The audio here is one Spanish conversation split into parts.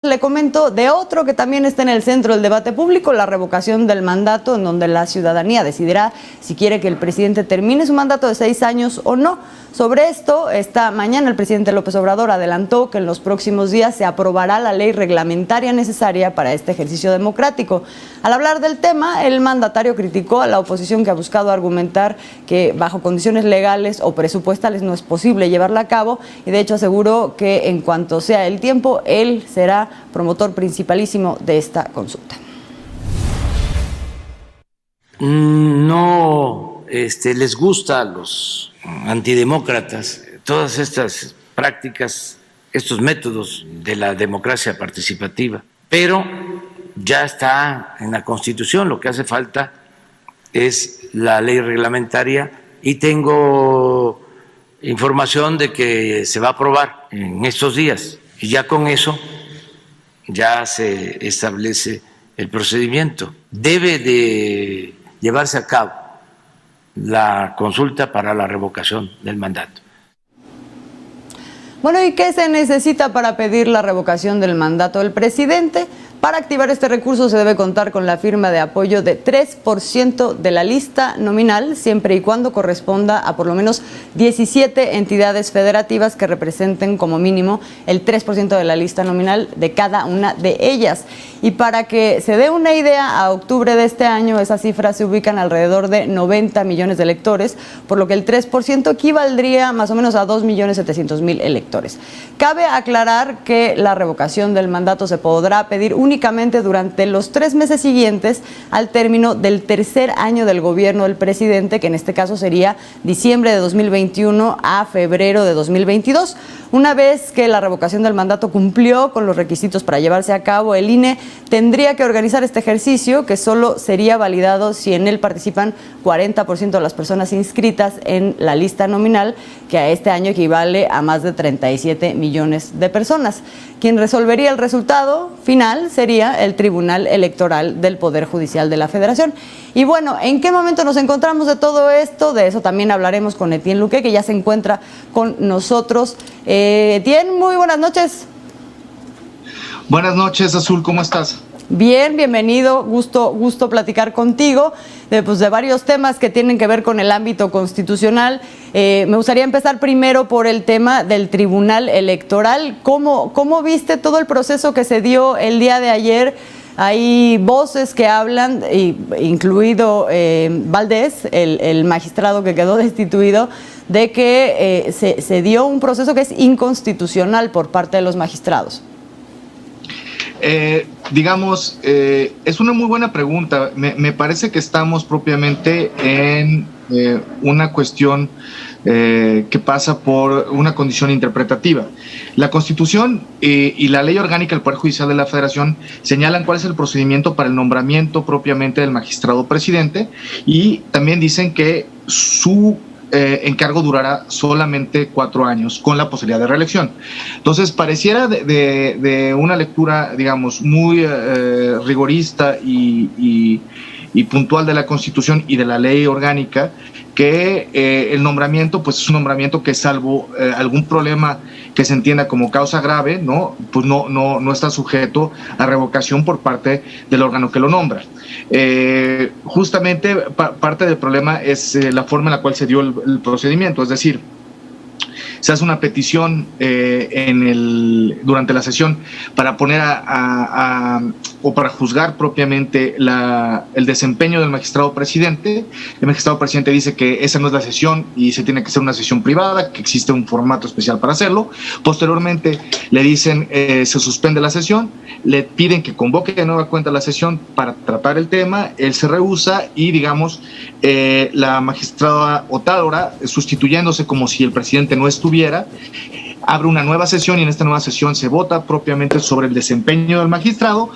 Le comento de otro que también está en el centro del debate público, la revocación del mandato, en donde la ciudadanía decidirá si quiere que el presidente termine su mandato de 6 años o no. Sobre esto, esta mañana el presidente López Obrador adelantó que en los próximos días se aprobará la ley reglamentaria necesaria para este ejercicio democrático. Al hablar del tema, el mandatario criticó a la oposición que ha buscado argumentar que bajo condiciones legales o presupuestales no es posible llevarla a cabo, y de hecho aseguró que en cuanto sea el tiempo, él será promotor principalísimo de esta consulta. No les gusta a los antidemócratas todas estas prácticas, estos métodos de la democracia participativa, pero ya está en la Constitución. Lo que hace falta es la ley reglamentaria y tengo información de que se va a aprobar en estos días, y ya con eso ya se establece el procedimiento. Debe de llevarse a cabo la consulta para la revocación del mandato. Bueno, ¿y qué se necesita para pedir la revocación del mandato del presidente? Para activar este recurso se debe contar con la firma de apoyo de 3% de la lista nominal, siempre y cuando corresponda a por lo menos 17 entidades federativas que representen como mínimo el 3% de la lista nominal de cada una de ellas. Y para que se dé una idea, a octubre de este año esas cifras se ubican alrededor de 90 millones de electores, por lo que el 3% equivaldría más o menos a 2.700.000 electores. Cabe aclarar que la revocación del mandato se podrá pedir únicamente durante los 3 meses siguientes al término del tercer año del gobierno del presidente, que en este caso sería diciembre de 2021 a febrero de 2022. Una vez que la revocación del mandato cumplió con los requisitos para llevarse a cabo, el INE tendría que organizar este ejercicio, que solo sería validado si en él participan 40% de las personas inscritas en la lista nominal, que a este año equivale a más de 37 millones de personas. Quien resolvería el resultado final sería el Tribunal Electoral del Poder Judicial de la Federación. Y bueno, ¿en qué momento nos encontramos de todo esto? De eso también hablaremos con Etienne Luque, que ya se encuentra con nosotros. Etienne, muy buenas noches. Buenas noches, Azul, ¿cómo estás? Bien, bienvenido, gusto platicar contigo de varios temas que tienen que ver con el ámbito constitucional. Me gustaría empezar primero por el tema del Tribunal Electoral. ¿Cómo viste todo el proceso que se dio el día de ayer? Hay voces que hablan, incluido Valdés, el magistrado que quedó destituido, de que se dio un proceso que es inconstitucional por parte de los magistrados. Es una muy buena pregunta. Me parece que estamos propiamente en una cuestión que pasa por una condición interpretativa. La Constitución y la Ley Orgánica del Poder Judicial de la Federación señalan cuál es el procedimiento para el nombramiento propiamente del magistrado presidente, y también dicen que su encargo durará solamente 4 años con la posibilidad de reelección. Entonces pareciera de una lectura, digamos, muy rigorista y puntual de la Constitución y de la ley orgánica, que el nombramiento pues es un nombramiento que, salvo algún problema que se entienda como causa grave, pues no está sujeto a revocación por parte del órgano que lo nombra. Justamente parte del problema es la forma en la cual se dio el procedimiento, es decir, se hace una petición durante la sesión para poner o para juzgar propiamente el desempeño del magistrado presidente. El magistrado presidente dice que esa no es la sesión y se tiene que hacer una sesión privada, que existe un formato especial para hacerlo. Posteriormente le dicen se suspende la sesión, le piden que convoque de nueva cuenta la sesión para tratar el tema, él se rehúsa y, digamos, la magistrada Otálora, sustituyéndose como si el presidente no estuviera, abre una nueva sesión, y en esta nueva sesión se vota propiamente sobre el desempeño del magistrado,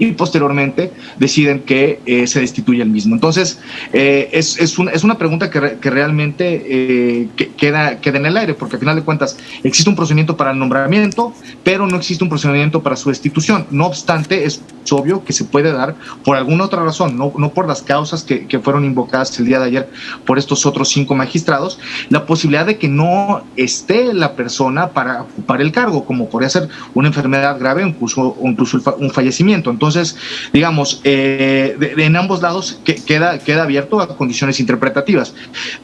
y posteriormente deciden que se destituye el mismo. Entonces, es una pregunta que realmente queda en el aire, porque al final de cuentas existe un procedimiento para el nombramiento, pero no existe un procedimiento para su destitución. No obstante, es obvio que se puede dar por alguna otra razón, no por las causas que fueron invocadas el día de ayer por estos otros 5 magistrados, la posibilidad de que no esté la persona para ocupar el cargo, como podría ser una enfermedad grave o incluso un fallecimiento. Entonces, digamos, en ambos lados queda abierto a condiciones interpretativas.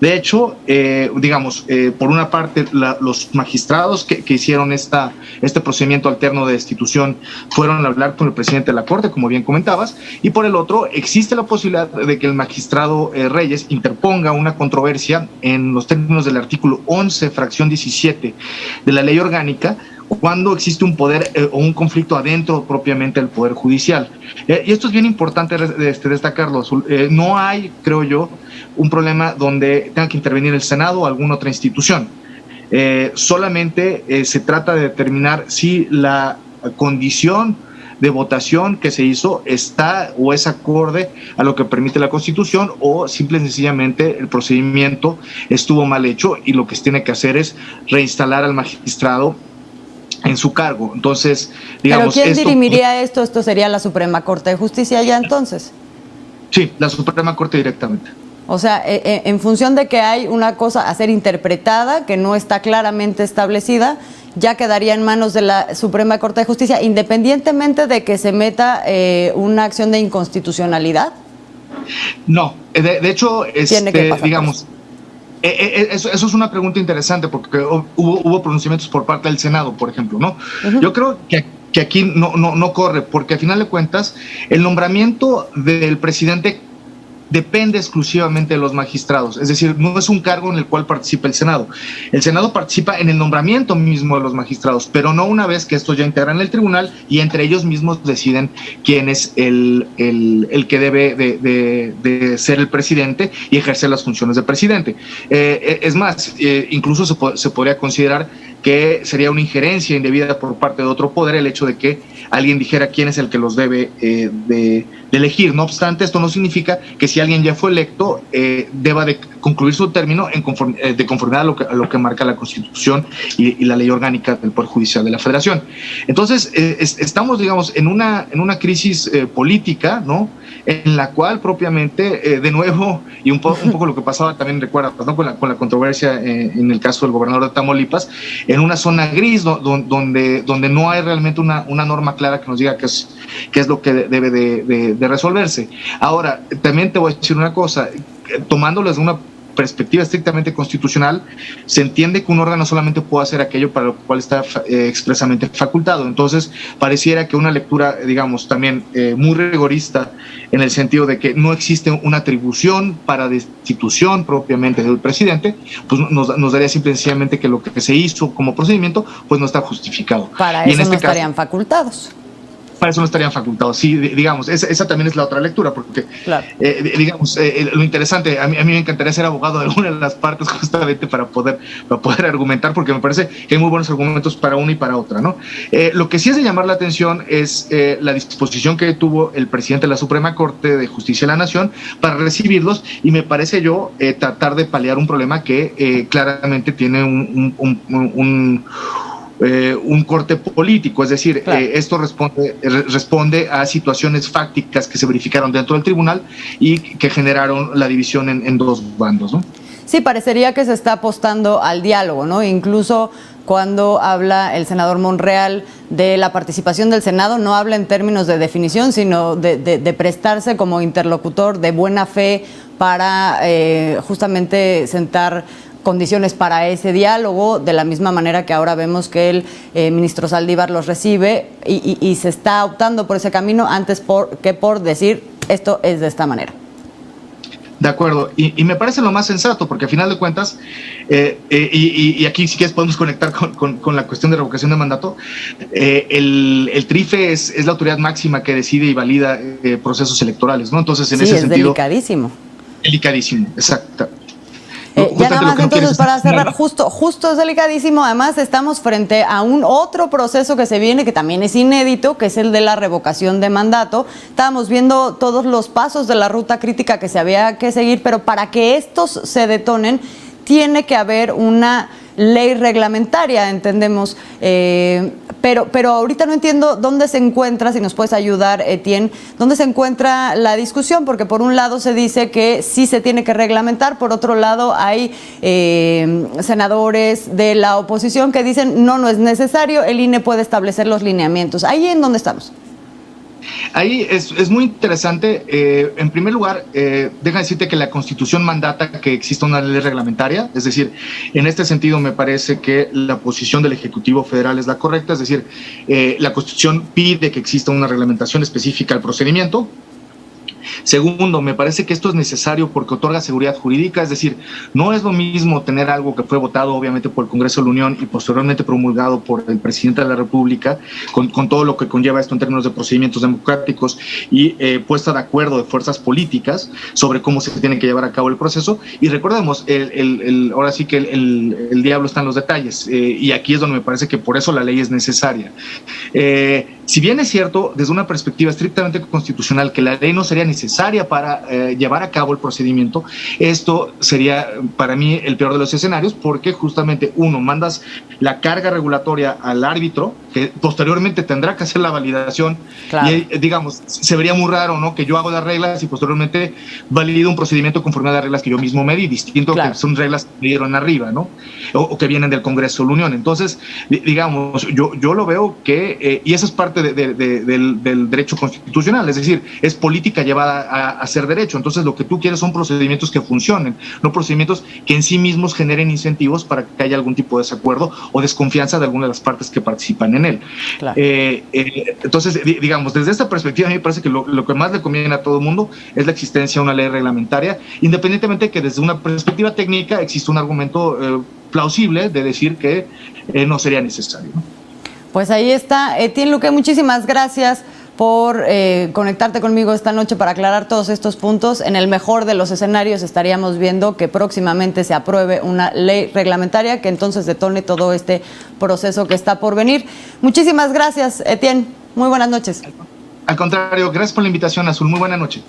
De hecho, digamos, por una parte, los magistrados que hicieron este procedimiento alterno de destitución fueron a hablar con el presidente de la Corte, como bien comentabas, y por el otro, existe la posibilidad de que el magistrado Reyes interponga una controversia en los términos del artículo 11, fracción 17 de la ley orgánica, cuando existe un poder o un conflicto adentro propiamente del Poder Judicial. Y esto es bien importante destacarlo. No hay, creo yo, un problema donde tenga que intervenir el Senado o alguna otra institución. Solamente se trata de determinar si la condición de votación que se hizo está o es acorde a lo que permite la Constitución, o simple y sencillamente el procedimiento estuvo mal hecho y lo que se tiene que hacer es reinstalar al magistrado en su cargo. Entonces, digamos... ¿Pero quién dirimiría esto? ¿Esto sería la Suprema Corte de Justicia ya entonces? Sí, la Suprema Corte directamente. O sea, en función de que hay una cosa a ser interpretada que no está claramente establecida, ya quedaría en manos de la Suprema Corte de Justicia, independientemente de que se meta una acción de inconstitucionalidad. No, de hecho, digamos... Eso es una pregunta interesante, porque hubo pronunciamientos por parte del Senado, por ejemplo, ¿no? Uh-huh. Yo creo que aquí no corre, porque al final de cuentas el nombramiento del presidente depende exclusivamente de los magistrados, es decir, no es un cargo en el cual participa el Senado. El Senado participa en el nombramiento mismo de los magistrados, pero no una vez que estos ya integran el tribunal y entre ellos mismos deciden quién es el que debe de ser el presidente y ejercer las funciones de presidente. Es más, incluso se podría considerar que sería una injerencia indebida por parte de otro poder el hecho de que alguien dijera quién es el que los debe de elegir. No obstante, esto no significa que si alguien ya fue electo deba de concluir su término de conformidad a lo que marca la Constitución y la ley orgánica del Poder Judicial de la Federación. Entonces, estamos, digamos, en una crisis política, ¿no?, en la cual propiamente, de nuevo, y un poco lo que pasaba también, recuerdas, ¿no?, con la controversia en el caso del gobernador de Tamaulipas, en una zona gris donde no hay realmente una norma clara que nos diga qué es lo que debe de resolverse. Ahora, también te voy a decir una cosa, tomándoles de una perspectiva estrictamente constitucional, se entiende que un órgano solamente puede hacer aquello para lo cual está expresamente facultado. Entonces, pareciera que una lectura, digamos, también muy rigorista, en el sentido de que no existe una atribución para destitución propiamente del presidente, pues nos daría simplemente que lo que se hizo como procedimiento, pues no está justificado. Para eso no estarían facultados. Para eso no estarían facultados, sí, digamos, esa también es la otra lectura, porque, claro, digamos, lo interesante, a mí me encantaría ser abogado de alguna de las partes justamente para poder argumentar, porque me parece que hay muy buenos argumentos para una y para otra, ¿no? Lo que sí es de llamar la atención es la disposición que tuvo el presidente de la Suprema Corte de Justicia de la Nación para recibirlos, y me parece tratar de paliar un problema que claramente tiene un corte político, es decir, claro, esto responde a situaciones fácticas que se verificaron dentro del tribunal y que generaron la división en dos bandos, ¿no? Sí, parecería que se está apostando al diálogo, ¿no? Incluso cuando habla el senador Monreal de la participación del Senado, no habla en términos de definición, sino de prestarse como interlocutor de buena fe para justamente sentar condiciones para ese diálogo, de la misma manera que ahora vemos que el ministro Saldívar los recibe y se está optando por ese camino antes que por decir esto es de esta manera. De acuerdo, y me parece lo más sensato, porque al final de cuentas, y aquí si quieres podemos conectar con la cuestión de revocación de mandato, el TRIFE es la autoridad máxima que decide y valida procesos electorales, ¿no? Entonces, en ese sentido... delicadísimo. Delicadísimo, exacto. Ya nada más entonces para cerrar, justo es delicadísimo, además estamos frente a un otro proceso que se viene que también es inédito, que es el de la revocación de mandato. Estábamos viendo todos los pasos de la ruta crítica que se había que seguir, pero para que estos se detonen tiene que haber una ley reglamentaria, entendemos, pero ahorita no entiendo dónde se encuentra, si nos puedes ayudar, Etienne, dónde se encuentra la discusión, porque por un lado se dice que sí se tiene que reglamentar, por otro lado hay senadores de la oposición que dicen no es necesario, el INE puede establecer los lineamientos. ¿Ahí en dónde estamos? Ahí es muy interesante. En primer lugar, deja decirte que la Constitución mandata que exista una ley reglamentaria, es decir, en este sentido me parece que la posición del Ejecutivo Federal es la correcta, es decir, la Constitución pide que exista una reglamentación específica al procedimiento. Segundo, me parece que esto es necesario porque otorga seguridad jurídica, es decir, no es lo mismo tener algo que fue votado obviamente por el Congreso de la Unión y posteriormente promulgado por el presidente de la República, con todo lo que conlleva esto en términos de procedimientos democráticos y puesta de acuerdo de fuerzas políticas sobre cómo se tiene que llevar a cabo el proceso. Y recordemos, ahora sí que el diablo está en los detalles, y aquí es donde me parece que por eso la ley es necesaria. Si bien es cierto, desde una perspectiva estrictamente constitucional, que la ley no sería necesaria para llevar a cabo el procedimiento, esto sería para mí el peor de los escenarios, porque justamente uno, mandas la carga regulatoria al árbitro, que posteriormente tendrá que hacer la validación, claro. Y digamos, se vería muy raro, ¿no?, que yo hago las reglas y posteriormente valido un procedimiento conforme a las reglas que yo mismo me di, distinto, claro, que son reglas que me dieron arriba, ¿no?, o que vienen del Congreso de la Unión. Entonces, digamos, yo lo veo que, y esa es parte del derecho constitucional, es decir, es política llevada a ser derecho. Entonces lo que tú quieres son procedimientos que funcionen, no procedimientos que en sí mismos generen incentivos para que haya algún tipo de desacuerdo o desconfianza de alguna de las partes que participan en él. Claro. Entonces, digamos, desde esta perspectiva a mí me parece que lo que más le conviene a todo el mundo es la existencia de una ley reglamentaria, independientemente de que desde una perspectiva técnica existe un argumento plausible de decir que no sería necesario, ¿no? Pues ahí está. Etienne Louquet, muchísimas gracias por conectarte conmigo esta noche para aclarar todos estos puntos. En el mejor de los escenarios estaríamos viendo que próximamente se apruebe una ley reglamentaria que entonces detone todo este proceso que está por venir. Muchísimas gracias, Etienne. Muy buenas noches. Al contrario, gracias por la invitación, Azul. Muy buena noche.